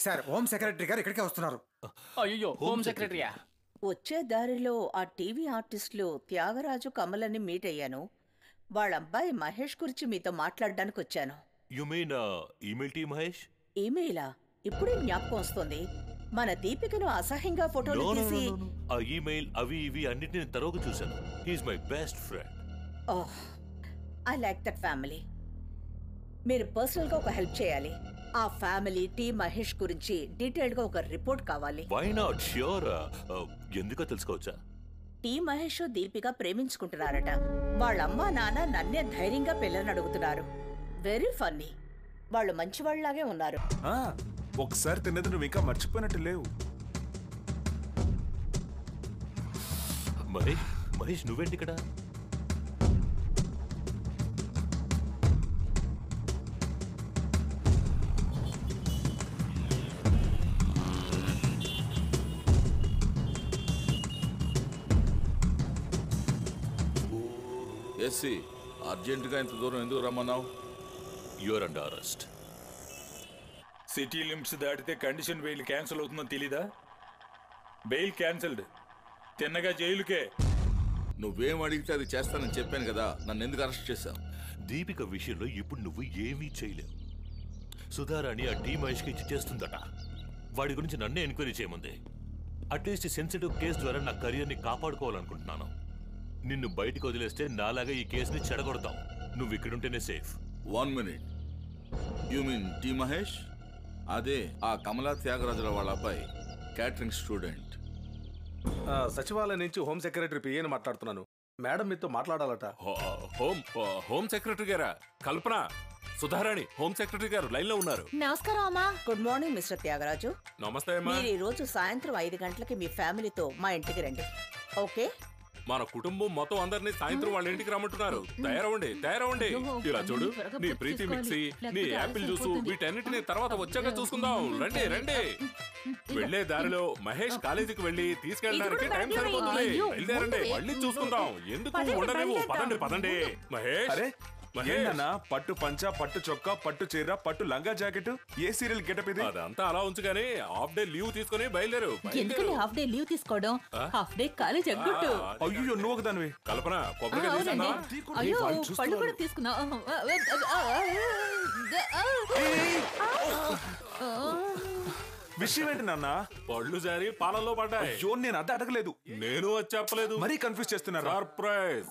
Sir home secretary గారు ఇక్కడికే వస్తున్నారు. అయ్యో హోమ్ సెక్రటరీయా? వచ్చే దారిలో ఆ టీవీ ఆర్టిస్టులు త్యాగరాజు కమలని మీట్ అయ్యాను. వాళ్ళ అబ్బాయి మహేష్ గురించి మీతో మాట్లాడడానికి వచ్చాను. You mean email T Mahesh? ఈమెయిలా? ఇప్పుడే జ్ఞాపకం వస్తుంది. మన దీపికను అసహ్యంగా ఫోటోలు తీసి ఆ ఈమెయిల్ అవి ఇవి అన్నిటిని తరోగా చూశాను. He's my best friend. Oh, I like that family. మీరు పర్సనల్ గా ఒక హెల్ప్ చేయాలి. ఆ ఫ్యామిలీ టీ మహేష్ గురించి డీటెయిల్డ్ గా ఒక రిపోర్ట్ కావాలి. Why not? ష్యూర్. ఎందుకో తెలుసుకోవచ్చా? టీ మహేష్ దీపిక ప్రేమించుకుంటున్నారట. వాళ్ళమ్మ నాన్న నన్నే ధైర్యంగా పిల్లల్ని అడుగుతున్నారు. Very funny. వాళ్ళు మంచివాళ్లాగే ఉన్నారు. ఒకసారి తిన్నది నువ్వు ఇంకా మర్చిపోయినట్టు లేవు. మహేష్ నువ్వేంటి ఇక్కడ? ఎస్సీ, అర్జెంటుగా ఇంత దూరం ఎందుకు రమ్మన్నావు? You are under arrest. City limits దాటితే కండిషన్ బెయిల్ క్యాన్సిల్ అవుతుందని తెలీదా? Bail cancelled. తిన్నగా జైలుకే. నువ్వేం అడిగితే అది చేస్తానని చెప్పాను కదా, నన్ను ఎందుకు అరెస్ట్ చేశావు? దీపిక విషయంలో ఇప్పుడు నువ్వు ఏమీ చేయలేవు. సుధారాణి ఆ టీ మహేష్కి ఇచ్చి చేస్తుందట. వాడి గురించి నన్నే ఎంక్వైరీ చేయమంది. అట్లీస్ట్ సెన్సిటివ్ కేసు ద్వారా నా కెరియర్ని కాపాడుకోవాలనుకుంటున్నాను. నిన్ను బయటకు వదిలేస్తే నాలాగా ఈ కేసుని చెడగొడతాం. నువ్వు ఇక్కడుంటేనే safe. 1 minute. You mean T Mahesh? అదే ఆ కమలా త్యాగరాజుల వాళ్ళ అబ్బాయి, క్యాటరింగ్ స్టూడెంట్. సచివాలయం నుంచి హోమ్ సెక్రటరీ పిఏని మాట్లాడుతున్నాను. మేడం మీతో మాట్లాడాలట. హోమ్ సెక్రటరీ గారా? కల్పన, సుధారాణి హోమ్ సెక్రటరీ గారు లైన్ లో ఉన్నారు. నమస్కారం అమ్మా. Good morning mister Thyagaraju. నమస్తే అమ్మా. మీరు ఈ రోజు సాయంత్రం 5 గంటలకి మీ ఫ్యామిలీతో మా ఇంటికి రండి. ఓకే? మన కుటుంబం మొత్తం అందరినీ సాయంత్రం వాళ్ళ ఇంటికి రమ్మంటున్నారు. తయారవండి. ఇలా చూడు, నీ ప్రీతి మిక్సీ, నీ యాపిల్ జ్యూస్, వీటన్నిటిని తర్వాత వచ్చాక చూసుకుందాం. రండి. వెళ్లే దారిలో మహేష్ కాలేజీకి వెళ్లి తీసుకెళ్ళడానికి టైం సరిపోతుంది. బయలుదేరండి, మళ్ళీ చూసుకుందాం. ఎందుకు ఉండలేవు? పదండి. మహేష్, ఏంటన్నా పట్టు పంచ, పట్టు చొక్కా, పట్టు చీర, పట్టు లంగా జాకెట్, ఏ సీరియల్ గెటప్ ఇది? అదంతా అలా ఉంచుగానే హాఫ్ డే లీవ్ తీసుకుని బయలుదేరు. ఎందుకని హాఫ్ డే లీవ్ తీసుకోవడం? హాఫ్ డే కాలేజ్ ఎగ్గొట్టు. అయ్యో నువ్వు ఒక దానివి. కల్పన, కొబ్బరిగా తీసుకున్నా? అయ్యో పళ్ళు కూడా తీసుకున్నా. విషయం ఏంటి నాన్న? పళ్ళు జారి పాలల్లో పడ్డాయి. అయ్యో నేను అడ్డ అడగలేదు. నేను అది చెప్పలేదు. మరీ కన్ఫ్యూజ్ చేస్తున్నారు. సర్ప్రైజ్.